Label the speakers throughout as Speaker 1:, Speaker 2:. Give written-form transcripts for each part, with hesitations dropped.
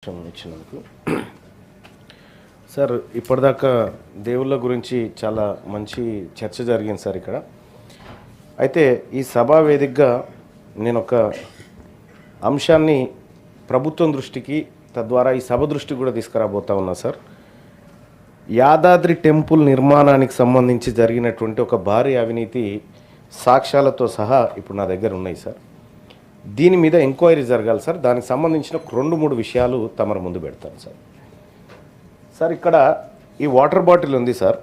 Speaker 1: అవకాశం ఇచ్చినందుకు. సార్ ఇప్పటిదాకా దేవుళ్ళ గురించి చాలా మంచి చర్చ జరిగింది సార్ ఇక్కడ. అయితే ఈ సభా వేదికగా నేను ఒక అంశాన్ని ప్రభుత్వం దృష్టికి, తద్వారా ఈ సభ దృష్టికి కూడా తీసుకురాబోతా ఉన్నా సార్. యాదాద్రి టెంపుల్ నిర్మాణానికి సంబంధించి జరిగినటువంటి ఒక భారీ అవినీతి సాక్ష్యాలతో సహా ఇప్పుడు నా దగ్గర ఉన్నాయి సార్. దీని మీద ఎంక్వైరీ జరగాలి సార్. దానికి సంబంధించిన 2-3 విషయాలు తమరు ముందు పెడతాను సార్. సార్ ఇక్కడ ఈ వాటర్ బాటిల్ ఉంది సార్.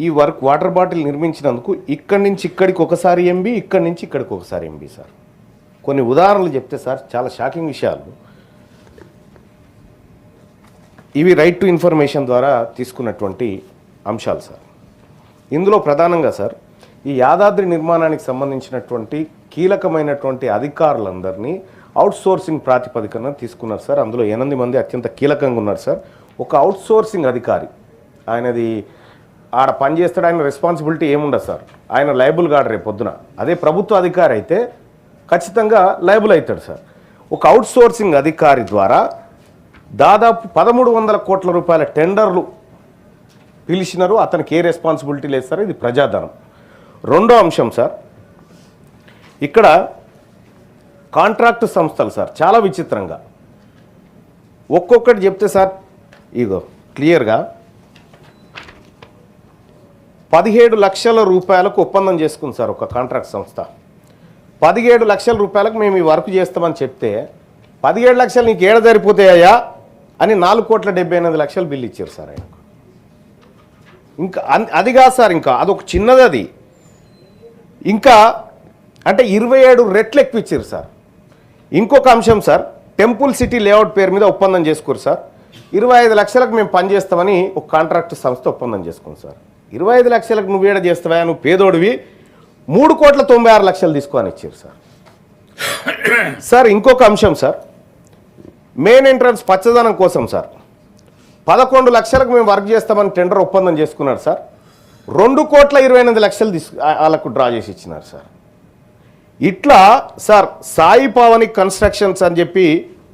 Speaker 1: ఈ వాటర్ బాటిల్ నిర్మించినందుకు ఇక్కడి నుంచి ఇక్కడికి ఒకసారి ఎంబీ, ఇక్కడి నుంచి ఇక్కడికి ఒకసారి ఎంబీ సార్. కొన్ని ఉదాహరణలు చెప్తే సార్ చాలా షాకింగ్ విషయాలు. ఇవి రైట్ టు ఇన్ఫర్మేషన్ ద్వారా తీసుకున్నటువంటి అంశాలు సార్. ఇందులో ప్రధానంగా సార్ ఈ యాదాద్రి నిర్మాణానికి సంబంధించినటువంటి కీలకమైనటువంటి అధికారులందరినీ అవుట్సోర్సింగ్ ప్రాతిపదికన తీసుకున్నారు సార్. అందులో 8 మంది అత్యంత కీలకంగా ఉన్నారు సార్. ఒక అవుట్సోర్సింగ్ అధికారి, ఆయనది ఆడ పనిచేస్తాడు, ఆయన రెస్పాన్సిబిలిటీ ఏముండదు సార్. ఆయన లయబుల్ కాడు రేపు పొద్దున. అదే ప్రభుత్వ అధికారి అయితే ఖచ్చితంగా లయబుల్ అవుతాడు సార్. ఒక అవుట్సోర్సింగ్ అధికారి ద్వారా దాదాపు 1300 కోట్ల రూపాయల టెండర్లు పిలిచినారు. అతనికి ఏ రెస్పాన్సిబిలిటీ లేదు సార్. ఇది ప్రజాధనం. రెండో అంశం సార్, ఇక్కడ కాంట్రాక్ట్ సంస్థలు సార్ చాలా విచిత్రంగా ఒక్కొక్కటి చెప్తే సార్, ఇగో క్లియర్గా 17 లక్షల రూపాయలకు ఒప్పందం చేసుకుంది సార్ ఒక కాంట్రాక్ట్ సంస్థ. 17 లక్షల రూపాయలకు మేము ఈ వర్క్ చేస్తామని చెప్తే 17 లక్షలు నీకు ఏడ సరిపోతాయా అని 4,78,00,000 బిల్లు ఇచ్చారు సార్ ఆయనకు. ఇంకా అది కాదు సార్, ఇంకా అదొక చిన్నది. అది ఇంకా అంటే 27 రెట్లు ఎక్కువ ఇచ్చారు సార్. ఇంకొక అంశం సార్, టెంపుల్ సిటీ లేఅవుట్ పేరు మీద ఒప్పందం చేసుకోరు సార్. 25 లక్షలకు మేము పనిచేస్తామని ఒక కాంట్రాక్ట్ సంస్థ ఒప్పందం చేసుకుంది సార్. 25 లక్షలకు నువ్వు ఏడ చేస్తావా, నువ్వు పేదోడివి, 3,96,00,000 తీసుకొని ఇచ్చారు సార్. సార్ ఇంకొక అంశం సార్, మెయిన్ ఎంట్రన్స్ పచ్చదనం కోసం సార్ 11 లక్షలకు మేము వర్క్ చేస్తామని టెండర్ ఒప్పందం చేసుకున్నారు సార్. 2,28,00,000 వాళ్ళకు డ్రా చేసి ఇచ్చినారు సార్. ఇట్లా సార్ సాయి పవని కన్స్ట్రక్షన్స్ అని చెప్పి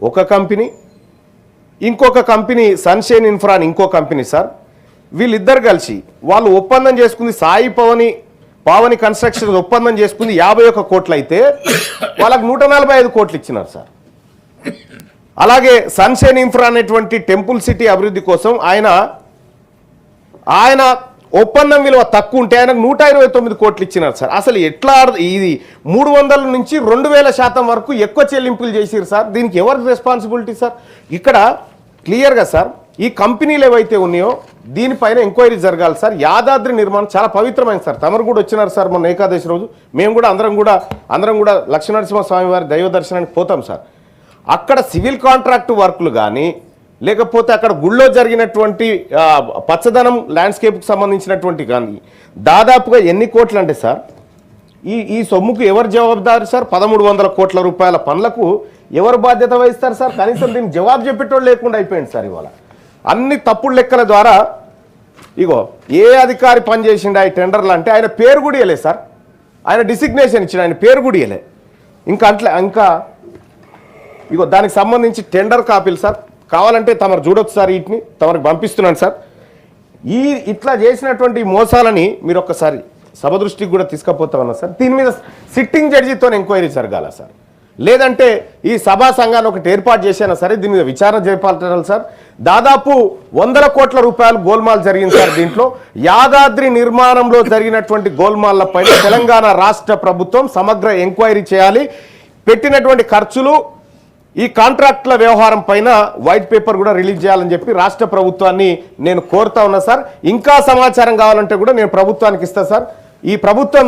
Speaker 1: ఒక కంపెనీ, ఇంకొక కంపెనీ సన్షైన్ ఇన్ఫ్రా అని ఇంకో కంపెనీ సార్. వీళ్ళిద్దరు కలిసి వాళ్ళు ఒప్పందం చేసుకుంది, సాయి పావని కన్స్ట్రక్షన్ ఒప్పందం చేసుకుంది 51 కోట్లు అయితే వాళ్ళకు 145 కోట్లు ఇచ్చినారు సార్. అలాగే సన్షైన్ ఇన్ఫ్రా అనేటువంటి టెంపుల్ సిటీ అభివృద్ధి కోసం ఆయన ఒప్పందం విలువ తక్కువ ఉంటే ఆయనకు 129 కోట్లు ఇచ్చినారు సార్. అసలు ఎట్లా ఇది 300 నుంచి 2000% వరకు ఎక్కువ చెల్లింపులు చేసిరు సార్. దీనికి ఎవరికి రెస్పాన్సిబిలిటీ సార్? ఇక్కడ క్లియర్గా సార్ ఈ కంపెనీలు ఏవైతే ఉన్నాయో దీనిపైన ఎంక్వైరీ జరగాలి సార్. యాదాద్రి నిర్మాణం చాలా పవిత్రమైంది సార్. తమరు కూడా వచ్చినారు సార్ మొన్న ఏకాదశి రోజు. మేము కూడా అందరం కూడా లక్ష్మీనరసింహస్వామి వారి దైవ దర్శనానికి పోతాం సార్. అక్కడ సివిల్ కాంట్రాక్ట్ వర్క్లు కానీ లేకపోతే అక్కడ గుళ్ళో జరిగినటువంటి పచ్చదనం ల్యాండ్స్కేప్కి సంబంధించినటువంటి కానీ దాదాపుగా ఎన్ని కోట్లు అంటే సార్, ఈ సొమ్ముకు ఎవరు జవాబుదారు సార్? 1,300 కోట్ల రూపాయల పనులకు ఎవరు బాధ్యత వహిస్తారు సార్? కనీసం దీనికి జవాబు చెప్పేటోళ్ళు లేకుండా అయిపోయింది సార్. ఇవాళ అన్ని తప్పుడు లెక్కల ద్వారా ఇగో ఏ అధికారి పనిచేసిండు ఆ టెండర్లు అంటే ఆయన పేరు కూడా ఇవ్వలేదు సార్. ఆయన డిసిగ్నేషన్ ఇచ్చిన ఆయన పేరు కూడా ఇవ్వలే. ఇంకా ఇగో దానికి సంబంధించి టెండర్ కాపీలు సార్ కావాలంటే తమరు చూడొచ్చు సార్. వీటిని తమరికి పంపిస్తున్నాను సార్. ఇట్లా చేసినటువంటి మోసాలని మీరు ఒక్కసారి సభ దృష్టికి కూడా తీసుకుపోతామన్నా సార్. దీని మీద సిట్టింగ్ జడ్జితో ఎంక్వైరీ జరగాల సార్. లేదంటే ఈ సభా సంఘాన్ని ఒకటి ఏర్పాటు చేసినా సరే దీని మీద విచారణ చేపట్టాలి సార్. దాదాపు 100 కోట్ల రూపాయలు గోల్మాల్ జరిగింది సార్. దీంట్లో యాదాద్రి నిర్మాణంలో జరిగినటువంటి గోల్మాల్ల పైన తెలంగాణ రాష్ట్ర ప్రభుత్వం సమగ్ర ఎంక్వైరీ చేయాలి. పెట్టినటువంటి ఖర్చులు, ఈ కాంట్రాక్ట్ల వ్యవహారం పైన వైట్ పేపర్ కూడా రిలీజ్ చేయాలని చెప్పి రాష్ట్ర ప్రభుత్వాన్ని నేను కోరుతా ఉన్నా సార్. ఇంకా సమాచారం కావాలంటే కూడా నేను ప్రభుత్వానికి ఇస్తా సార్. ఈ ప్రభుత్వం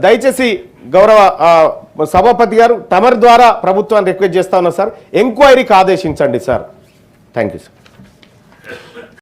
Speaker 1: దయచేసి గౌరవ సభాపతి గారు తమరి ద్వారా ప్రభుత్వాన్ని రిక్వెస్ట్ చేస్తా ఉన్నా సార్, ఎంక్వైరీకి ఆదేశించండి సార్. Thank you sir.